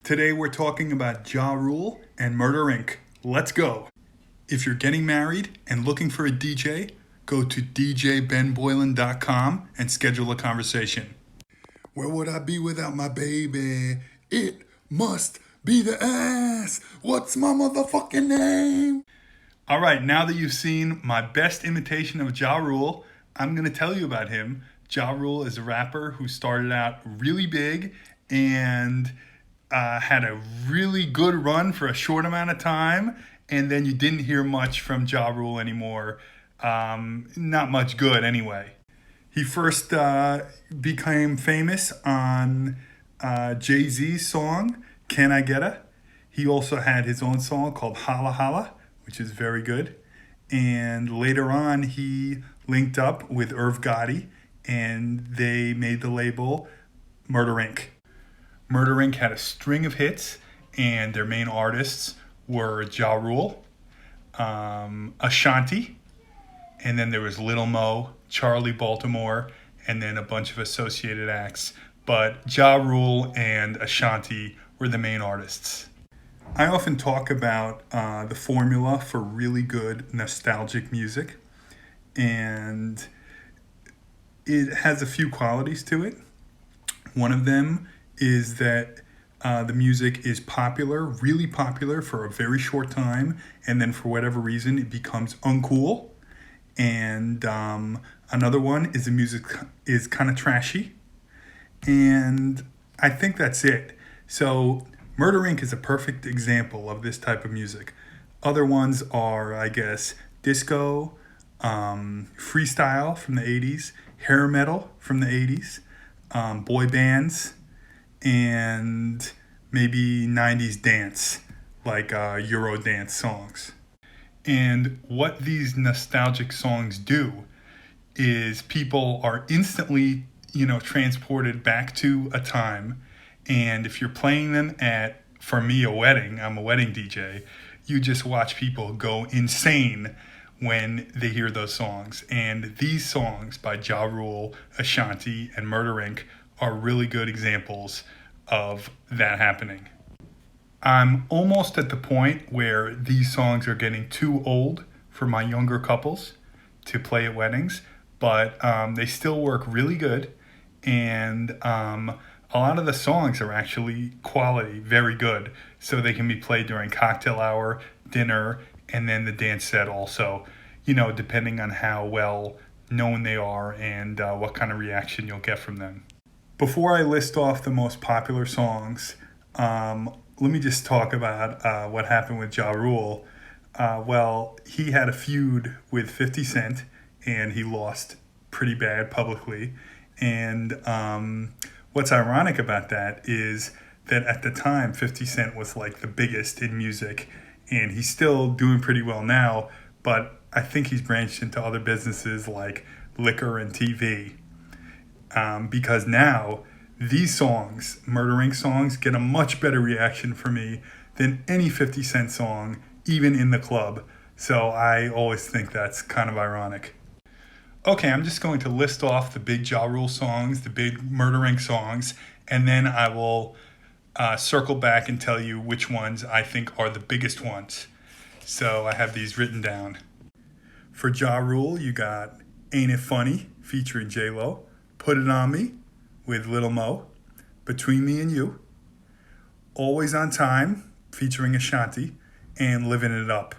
Today we're talking about Ja Rule and Murder Inc. Let's go. If you're getting married and looking for a DJ, go to djbenboylan.com and schedule a conversation. Where would I be without my baby? It must be the ass. What's my motherfucking name? All right, now that you've seen my best imitation of Ja Rule, I'm going to tell you about him. Ja Rule is a rapper who started out really big and had a really good run for a short amount of time, and then you didn't hear much from Ja Rule anymore. Not much good anyway. He first became famous on Jay-Z's song, Can I Get Her? He also had his own song called Holla Holla, which is very good. And later on, he linked up with Irv Gotti, and they made the label Murder Inc. Murder Inc. had a string of hits, and their main artists were Ja Rule, Ashanti, and then there was Lil Mo, Charlie Baltimore, and then a bunch of associated acts. But Ja Rule and Ashanti were the main artists. I often talk about the formula for really good nostalgic music, and it has a few qualities to it. One of them is that the music is popular, really popular for a very short time, and then for whatever reason it becomes uncool. And another one is the music is kind of trashy. And I think that's it. So Murder Inc. is a perfect example of this type of music. Other ones are, I guess, disco, freestyle from the 80s, hair metal from the 80s, boy bands, and maybe 90s dance, like Euro dance songs. And what these nostalgic songs do is people are instantly, transported back to a time. And if you're playing them at, for me, a wedding, I'm a wedding DJ, you just watch people go insane when they hear those songs. And these songs by Ja Rule, Ashanti, and Murder Inc. are really good examples of that happening. I'm almost at the point where these songs are getting too old for my younger couples to play at weddings, but they still work really good, and a lot of the songs are actually quality, very good, so they can be played during cocktail hour, dinner, and then the dance set also, depending on how well known they are and what kind of reaction you'll get from them. Before I list off the most popular songs, let me just talk about what happened with Ja Rule. Well, he had a feud with 50 Cent, and he lost pretty bad publicly. And what's ironic about that is that at the time, 50 Cent was like the biggest in music, and he's still doing pretty well now, but I think he's branched into other businesses like liquor and TV. Because now these songs, Murder Inc. songs, get a much better reaction for me than any 50 Cent song, even in the club. So I always think that's kind of ironic. Okay, I'm just going to list off the big Ja Rule songs, the big Murder Inc. songs, and then I will circle back and tell you which ones I think are the biggest ones. So I have these written down. For Ja Rule, you got Ain't It Funny featuring J-Lo, Put It On Me with Lil Mo, Between Me and You, Always on Time featuring Ashanti, and Living It Up.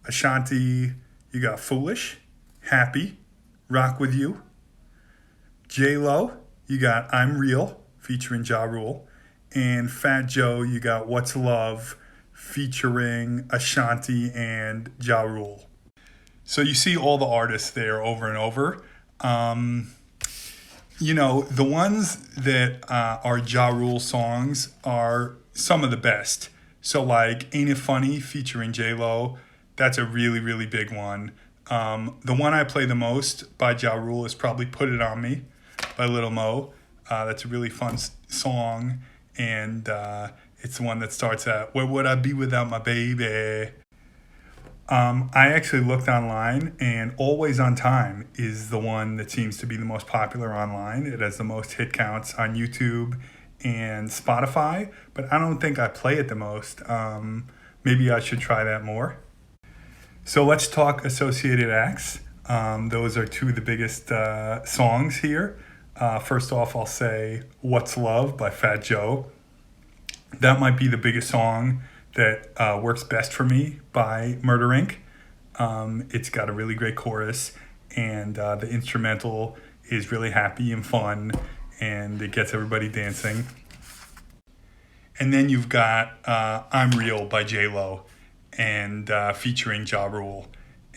Ashanti, you got Foolish, Happy, Rock With You. J-Lo, you got I'm Real featuring Ja Rule, and Fat Joe, you got What's Love featuring Ashanti and Ja Rule. So you see all the artists there over and over. The ones that are Ja Rule songs are some of the best. So like Ain't It Funny featuring J-Lo, that's a really, really big one. The one I play the most by Ja Rule is probably Put It On Me by Lil Mo. That's a really fun song, and it's the one that starts at, Where would I be without my baby? I actually looked online, and Always on Time is the one that seems to be the most popular online. It has the most hit counts on YouTube and Spotify, but I don't think I play it the most. Maybe I should try that more. So let's talk associated acts. Those are two of the biggest songs here. First off, I'll say What's Love by Fat Joe. That might be the biggest song that works best for me by Murder Inc. It's got a really great chorus, and the instrumental is really happy and fun, and it gets everybody dancing. And then you've got I'm Real by J-Lo, and featuring Ja Rule.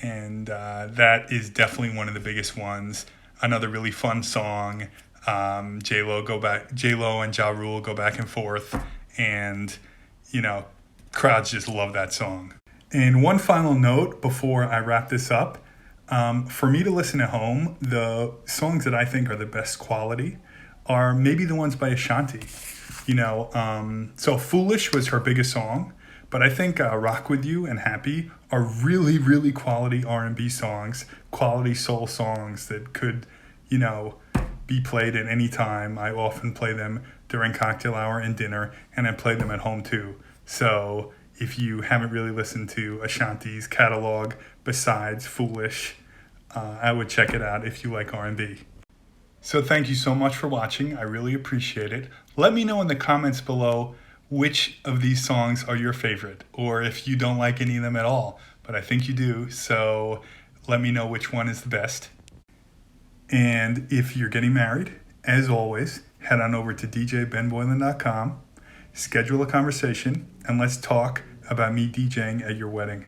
And that is definitely one of the biggest ones. Another really fun song. J-Lo and Ja Rule go back and forth, and crowds just love that song. And one final note before I wrap this up. For me to listen at home, the songs that I think are the best quality are maybe the ones by Ashanti. So Foolish was her biggest song, but I think Rock With You and Happy are really, really quality R&B songs, quality soul songs that could, be played at any time. I often play them during cocktail hour and dinner, and I play them at home too. So if you haven't really listened to Ashanti's catalog besides Foolish, I would check it out if you like R&B. So thank you so much for watching. I really appreciate it. Let me know in the comments below which of these songs are your favorite, or if you don't like any of them at all, but I think you do. So let me know which one is the best. And if you're getting married, as always, head on over to djbenboylan.com, schedule a conversation, and let's talk about me DJing at your wedding.